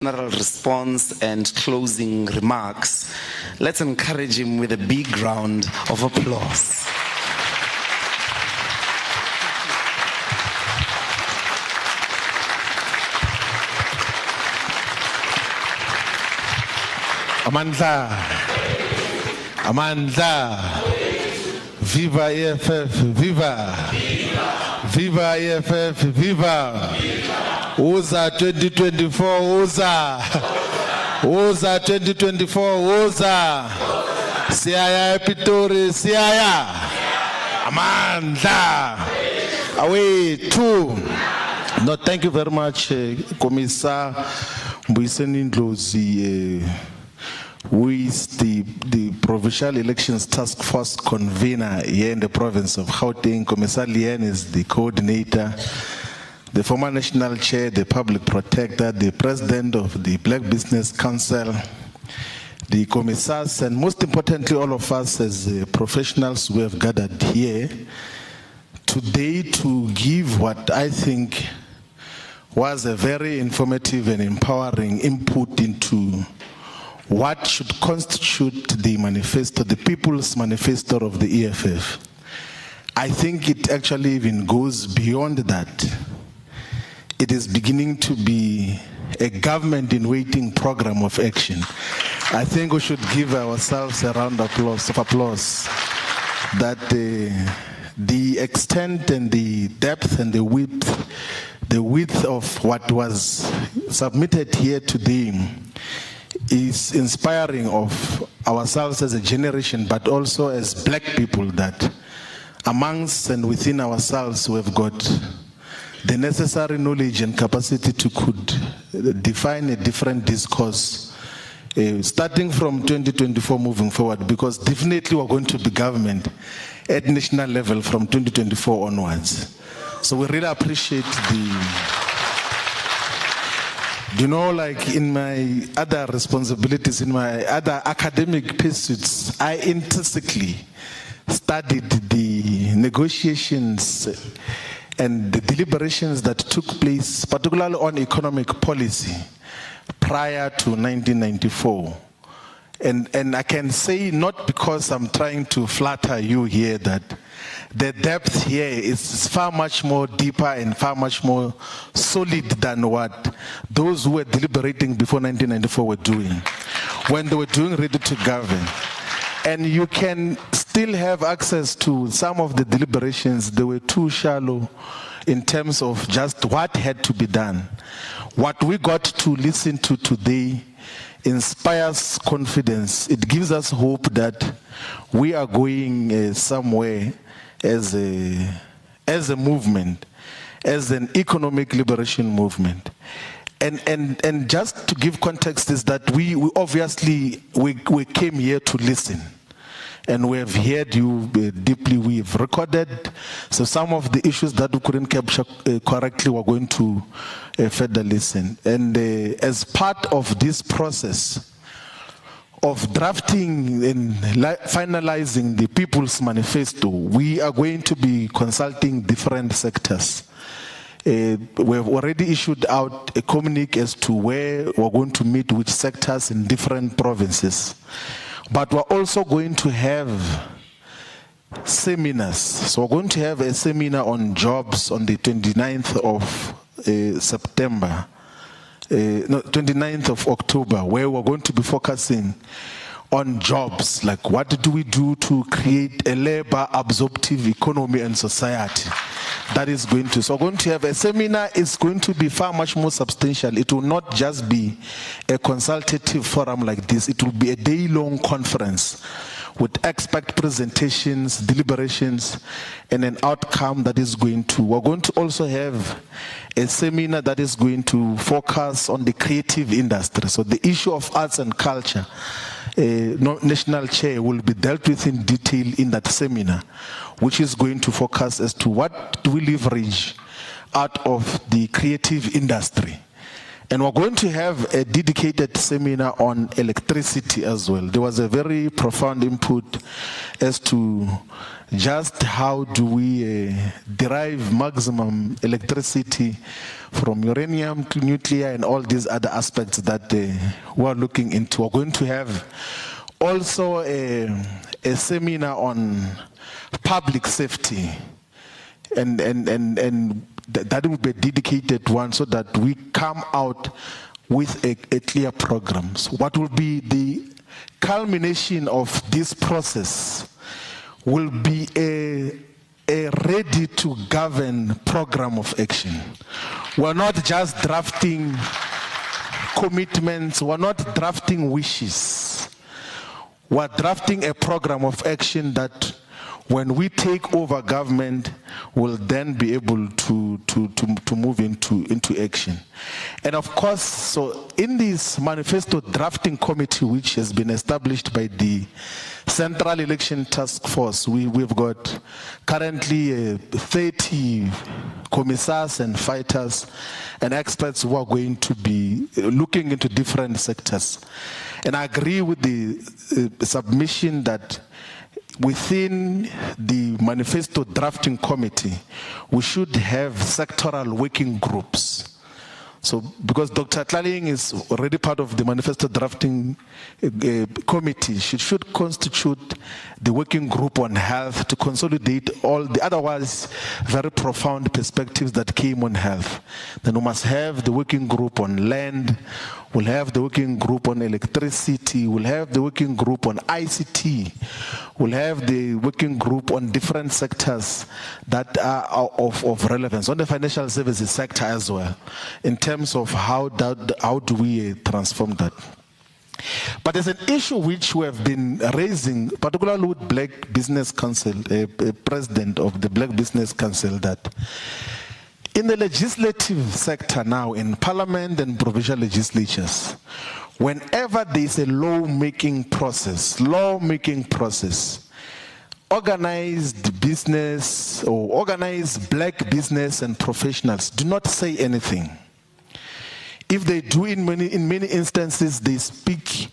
General response and closing remarks. Let's encourage him with a big round of applause. Amandla, viva EFF, viva, viva EFF, viva, Uza 2024, Uza 2024, Uza, Siaya Pitori, Siaya, Amandla, away two. No, thank you very much, Commissar Mbuyiseni Ndlozi, who is the Provincial Elections Task Force convener here in the province of Gauteng. Commissar Lien is the coordinator, the former national chair, the public protector, the president of the Black Business Council, the commissars, and most importantly, all of us as professionals who have gathered here today to give what I think was a very informative and empowering input into what should constitute the manifesto, the People's Manifesto of the EFF. I think it actually even goes beyond that. It is beginning to be a government in waiting program of action. I think we should give ourselves a round of applause that the extent and the depth and the width of what was submitted here today is inspiring of ourselves as a generation, but also as black people, that amongst and within ourselves we have got the necessary knowledge and capacity to could define a different discourse, starting from 2024 moving forward, because definitely we're going to be government at national level from 2024 onwards. So we really appreciate like in my other responsibilities, in my other academic pursuits, I intrinsically studied the negotiations and the deliberations that took place, particularly on economic policy, prior to 1994. And I can say, not because I'm trying to flatter you here, that the depth here is far much more deeper and far much more solid than what those who were deliberating before 1994 were doing, when they were doing Ready to Govern. And you can still have access to some of the deliberations. They were too shallow in terms of just what had to be done. What we got to listen to today inspires confidence. It gives us hope that we are going somewhere as a movement, as an economic liberation movement. And just to give context is that we obviously came here to listen. And we have heard you deeply. We have recorded. So some of the issues that we couldn't capture correctly, we're going to further listen. And as part of this process of drafting and finalizing the People's Manifesto, we are going to be consulting different sectors. We have already issued out a communique as to where we're going to meet which sectors in different provinces. But we're also going to have seminars. So we're going to have a seminar on jobs on the 29th of September. 29th of October, where we're going to be focusing on jobs, like what do we do to create a labor absorptive economy and society. That is going to, so we're going to have a seminar. It's going to be far much more substantial. It will not just be a consultative forum like this. It will be a day-long conference with expert presentations, deliberations, and an outcome that is going to, we're going to also have a seminar that is going to focus on the creative industry. So the issue of arts and culture, national chair will be dealt with in detail in that seminar, which is going to focus as to what do we leverage out of the creative industry. And we're going to have a dedicated seminar on electricity as well. There was a very profound input as to just how do we derive maximum electricity from uranium to nuclear and all these other aspects that we're looking into. We're going to have also a seminar on public safety, and that will be a dedicated one so that we come out with a clear program. So what will be the culmination of this process will be a ready to govern program of action. We're not just drafting commitments, we're not drafting wishes. We're drafting a program of action that when we take over government, we'll then be able to move into action. And of course, so in this manifesto drafting committee, which has been established by the Central Election Task Force, we've got currently 30 commissars and fighters and experts who are going to be looking into different sectors. And I agree with the submission that within the manifesto drafting committee, we should have sectoral working groups. So, because Dr. Tlaling is already part of the manifesto drafting committee, she should constitute the working group on health to consolidate all the otherwise very profound perspectives that came on health. Then we must have the working group on land, we'll have the working group on electricity, we'll have the working group on ICT, we'll have the working group on different sectors that are of relevance, on the financial services sector as well, in terms of how do we transform that. But there's an issue which we have been raising, particularly with Black Business Council, president of the Black Business Council, that in the legislative sector now, in parliament and provincial legislatures, whenever there is a lawmaking process, organized business or organized black business and professionals do not say anything. If they do, in many instances, they speak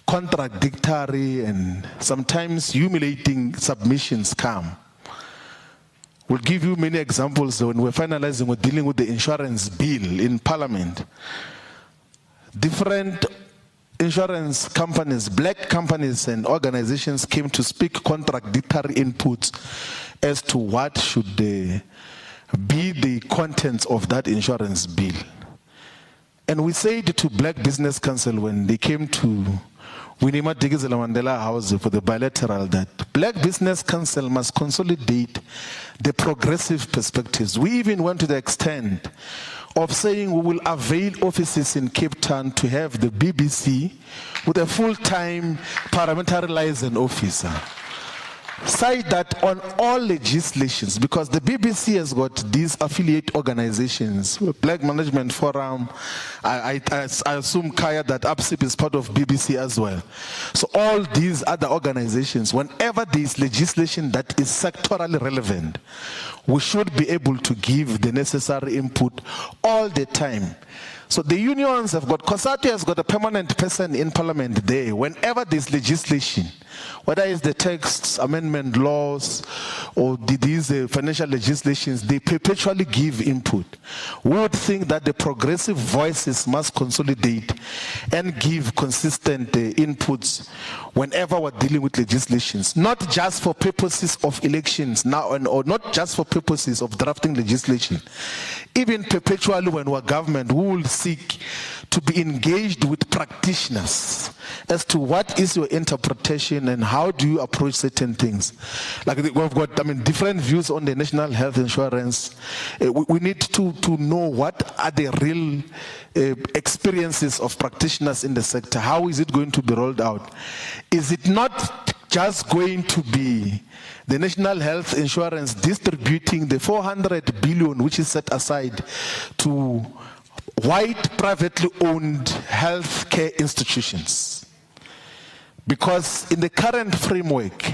contradictory and sometimes humiliating submissions come. We'll give you many examples when we're finalizing, we're dealing with the insurance bill in Parliament. Different insurance companies, black companies and organizations came to speak contradictory inputs as to what should be the contents of that insurance bill. And we said to Black Business Council when they came to Winnie Madikizela Mandela House for the bilateral that Black Business Council must consolidate the progressive perspectives. We even went to the extent of saying we will avail offices in Cape Town to have the BBC with a full-time parliamentary liaison officer. Say that on all legislations, because the BBC has got these affiliate organizations, Black Management Forum, I assume, Kaya, that APSIP is part of BBC as well. So all these other organizations, whenever there is legislation that is sectorally relevant, we should be able to give the necessary input all the time. So the unions have got, COSATU has got a permanent person in Parliament there. Whenever there's legislation, whether it's the text amendment laws or these financial legislations, they perpetually give input. We would think that the progressive voices must consolidate and give consistent inputs whenever we're dealing with legislations, not just for purposes of elections now, or not just for purposes of drafting legislation. Even perpetually when we're government, we will seek to be engaged with practitioners as to what is your interpretation and how do you approach certain things. Like we've got, different views on the national health insurance. We need to know what are the real experiences of practitioners in the sector. How is it going to be rolled out? Is it not just going to be the national health insurance distributing the 400 billion which is set aside to white privately owned health care institutions? Because in the current framework,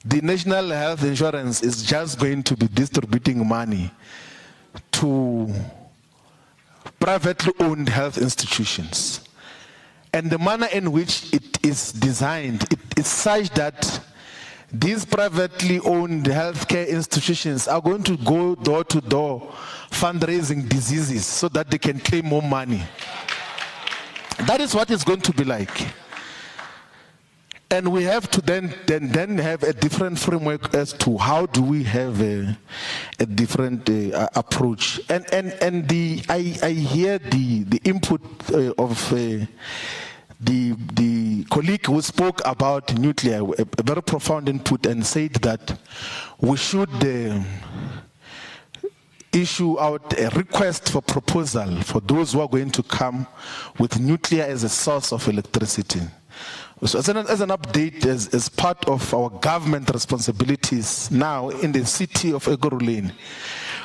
the national health insurance is just going to be distributing money to privately owned health institutions. And the manner in which it is designed, it is such that these privately owned healthcare institutions are going to go door to door fundraising diseases so that they can claim more money. That is what it's going to be like. And we have to then have a different framework as to how do we have a different approach. And I hear the input of the colleague who spoke about nuclear, a very profound input, and said that we should issue out a request for proposal for those who are going to come with nuclear as a source of electricity. So as an update, as part of our government responsibilities now in the city of Ekurhuleni,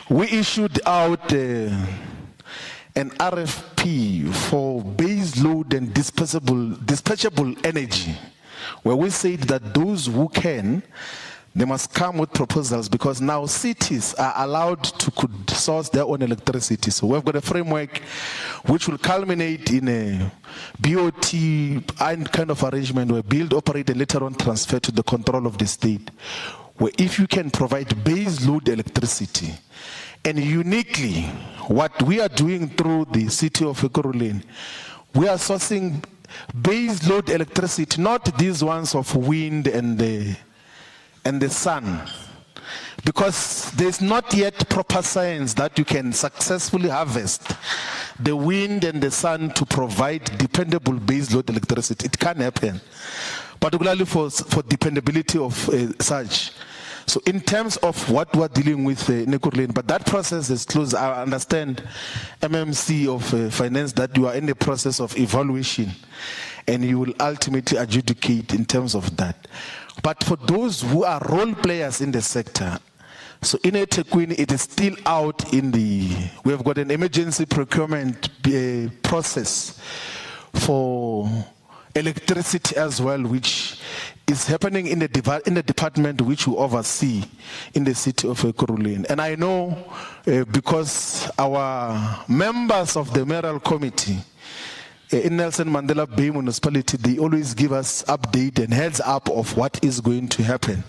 we issued out an RFP for base load and dispatchable energy, where we said that those who can, they must come with proposals, because now cities are allowed to could source their own electricity. So we've got a framework which will culminate in a BOT kind of arrangement where build, operate, and later on transfer to the control of the state, where if you can provide base load electricity, and uniquely what we are doing through the city of Ekurhuleni, we are sourcing base load electricity, not these ones of wind and the sun, because there's not yet proper science that you can successfully harvest the wind and the sun to provide dependable base load electricity. It can happen, particularly for dependability of such. So in terms of what we're dealing with in Ekurhuleni, but that process is closed. I understand, MMC of Finance, that you are in the process of evaluation, and you will ultimately adjudicate in terms of that. But for those who are role players in the sector, so in eThekwini, it is still out in we have got an emergency procurement process for electricity as well, which is happening in the department which we oversee in the city of Ekurhuleni. And I know because our members of the mayoral committee in Nelson Mandela Bay municipality, they always give us update and heads up of what is going to happen.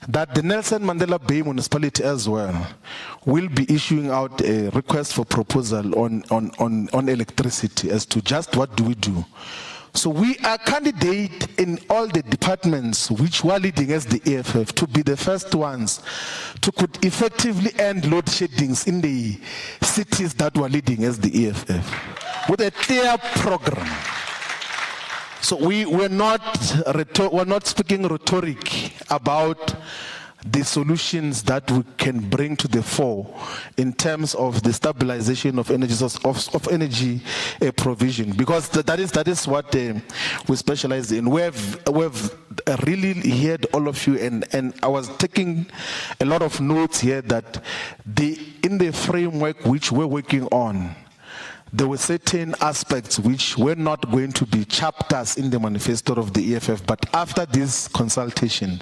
That the Nelson Mandela Bay municipality as well will be issuing out a request for proposal on electricity as to just what do we do. So we are candidate in all the departments which were leading as the EFF to be the first ones to could effectively end load sheddings in the cities that were leading as the EFF with a clear program. So we're not speaking rhetoric about the solutions that we can bring to the fore in terms of the stabilization of energy of energy provision, because that is what we specialize in. We've really heard all of you, and I was taking a lot of notes here that in the framework which we're working on, there were certain aspects which were not going to be chapters in the manifesto of the EFF, but after this consultation,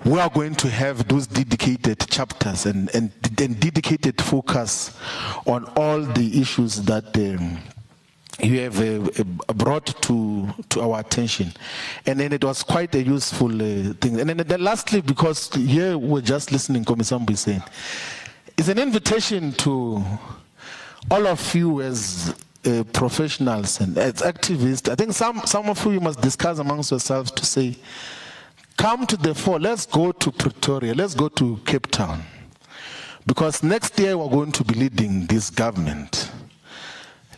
we are going to have those dedicated chapters and dedicated focus on all the issues that you have brought to our attention. And then it was quite a useful thing. And then lastly, because here we're just listening, Komisambu is saying, it's an invitation to all of you as professionals and as activists. I think some of you must discuss amongst yourselves to say, come to the fore, let's go to Pretoria, let's go to Cape Town. Because next year we're going to be leading this government.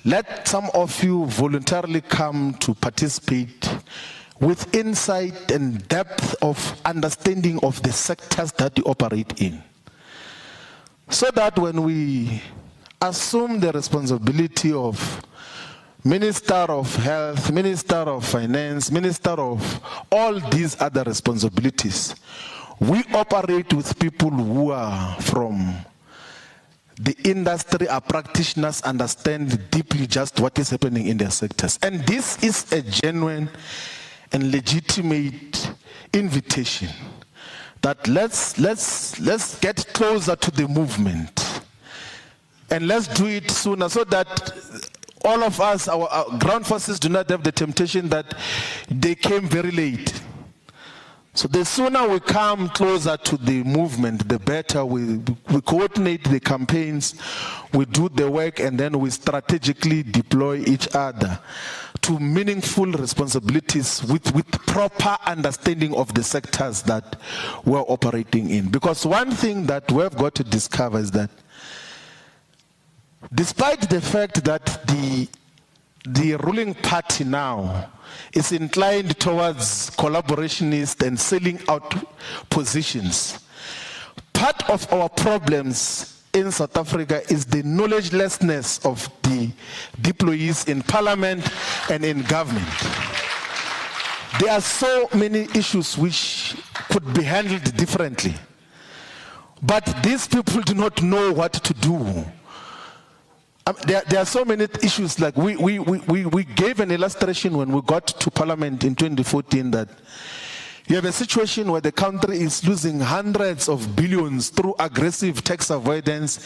Let some of you voluntarily come to participate with insight and depth of understanding of the sectors that you operate in. So that when we assume the responsibility of Minister of Health, Minister of Finance, Minister of all these other responsibilities, we operate with people who are from the industry, are practitioners, understand deeply just what is happening in their sectors. And this is a genuine and legitimate invitation that let's get closer to the movement And let's do it sooner so that all of us, our ground forces, do not have the temptation that they came very late. So the sooner we come closer to the movement, the better. We coordinate the campaigns, we do the work, and then we strategically deploy each other to meaningful responsibilities with proper understanding of the sectors that we're operating in. Because one thing that we've got to discover is that despite the fact that the ruling party now is inclined towards collaborationist and selling out positions, part of our problems in South Africa is the knowledgelessness of the deployees in parliament and in government. There are so many issues which could be handled differently, but these people do not know what to do. There are so many issues. Like we gave an illustration when we got to parliament in 2014 that you have a situation where the country is losing hundreds of billions through aggressive tax avoidance,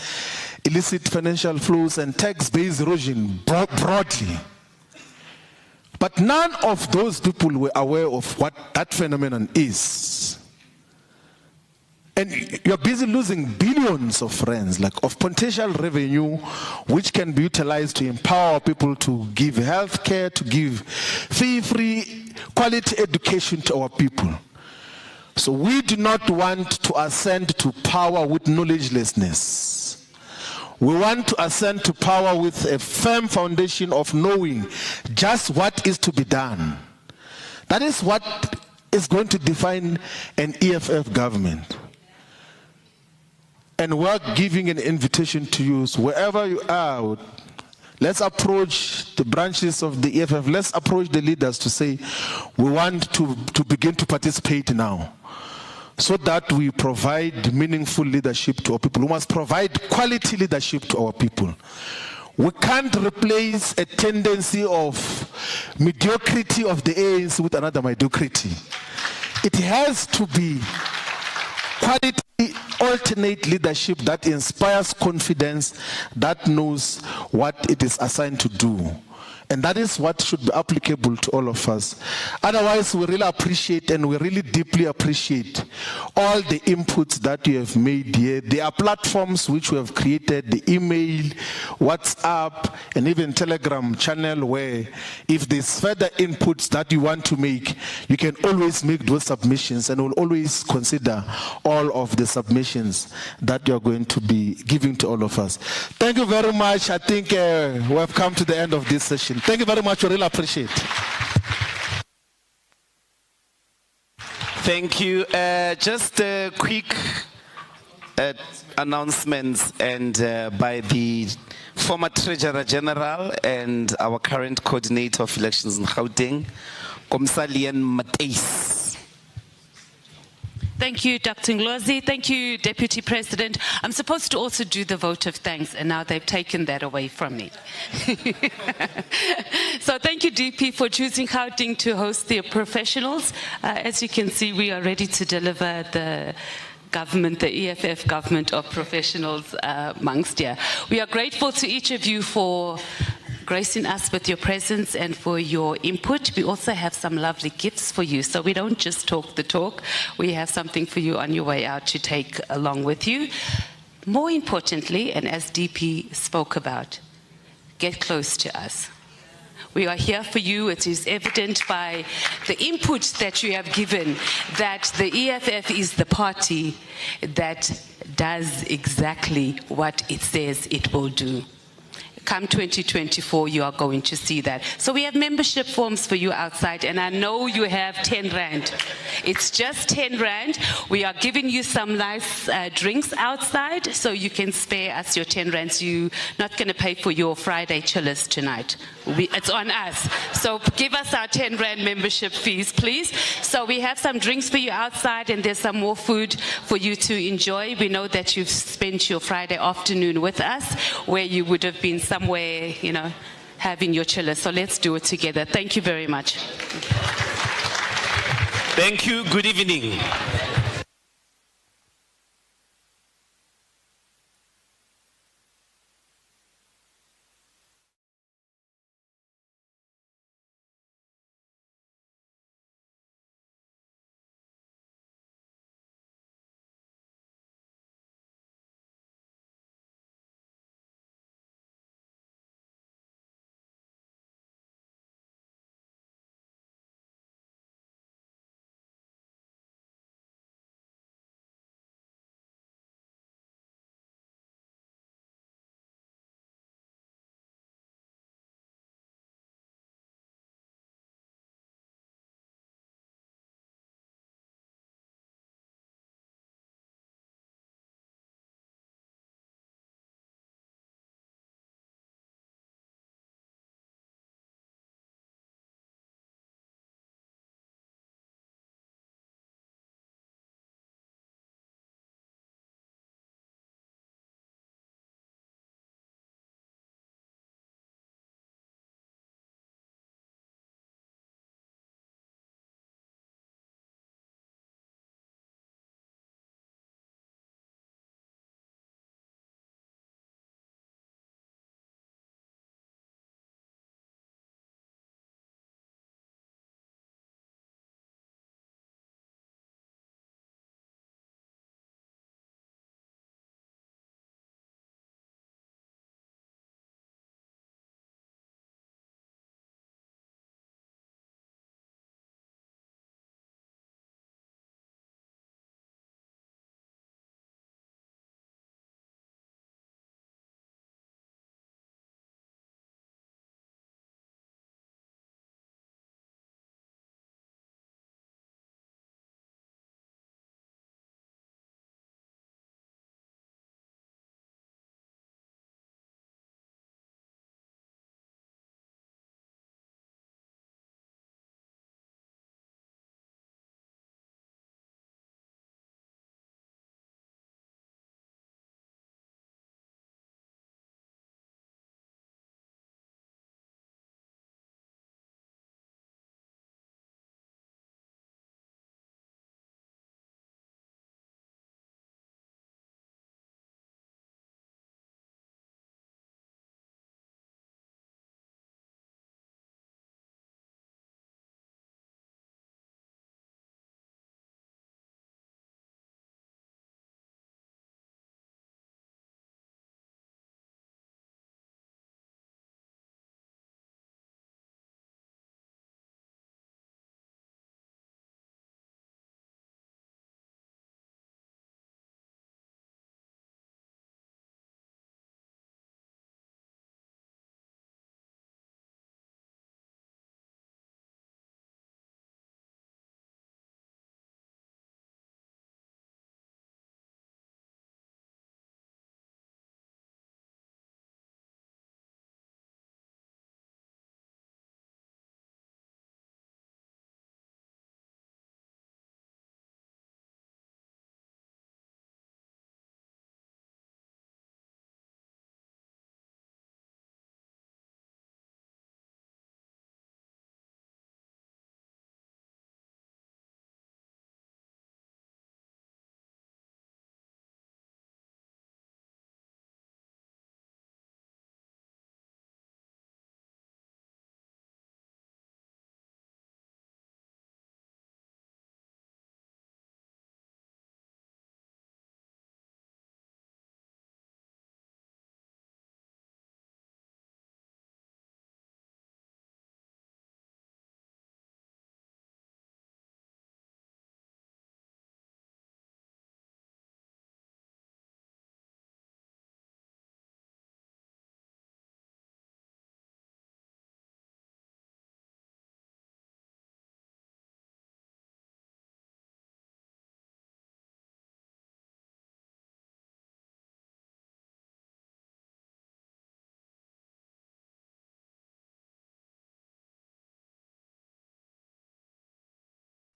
illicit financial flows, and tax-based erosion broadly. But none of those people were aware of what that phenomenon is. And you're busy losing billions of rands, like of potential revenue, which can be utilized to empower people to give health care, to give fee-free quality education to our people. So we do not want to ascend to power with knowledgelessness. We want to ascend to power with a firm foundation of knowing just what is to be done. That is what is going to define an EFF government. And we're giving an invitation to you, so wherever you are, let's approach the branches of the EFF, let's approach the leaders to say, we want to begin to participate now, so that we provide meaningful leadership to our people. We must provide quality leadership to our people. We can't replace a tendency of mediocrity of the ANC with another mediocrity. It has to be quality, alternate leadership that inspires confidence, that knows what it is assigned to do. And that is what should be applicable to all of us. Otherwise, we really appreciate, and we really deeply appreciate all the inputs that you have made here. There are platforms which we have created, the email, WhatsApp, and even Telegram channel, where if there's further inputs that you want to make, you can always make those submissions, and we'll always consider all of the submissions that you're going to be giving to all of us. Thank you very much. I think we have come to the end of this session. Thank you very much. We really appreciate it. Thank you. Just a quick announcements by the former Treasurer General and our current Coordinator of Elections in Gauteng, Komsalian Mateis. Thank you, Dr. Nglozi. Thank you, Deputy President. I'm supposed to also do the vote of thanks, and now they've taken that away from me. So thank you, DP, for choosing Gauteng to host the professionals. As you can see, we are ready to deliver the government, the EFF government of professionals amongst here. We are grateful to each of you for gracing us with your presence and for your input. We also have some lovely gifts for you, so we don't just talk the talk. We have something for you on your way out to take along with you. More importantly, and as DP spoke about, get close to us. We are here for you. It is evident by the input that you have given that the EFF is the party that does exactly what it says it will do. Come 2024, you are going to see that. So we have membership forms for you outside, and I know you have 10 Rand. It's just 10 Rand. We are giving you some nice drinks outside, so you can spare us your 10 Rands. You're not going to pay for your Friday chillers tonight. It's on us. So give us our 10 Rand membership fees, please. So we have some drinks for you outside, and there's some more food for you to enjoy. We know that you've spent your Friday afternoon with us, where you would have been somewhere, you know, having your chiller. So let's do it together. Thank you very much. Thank you. Good evening.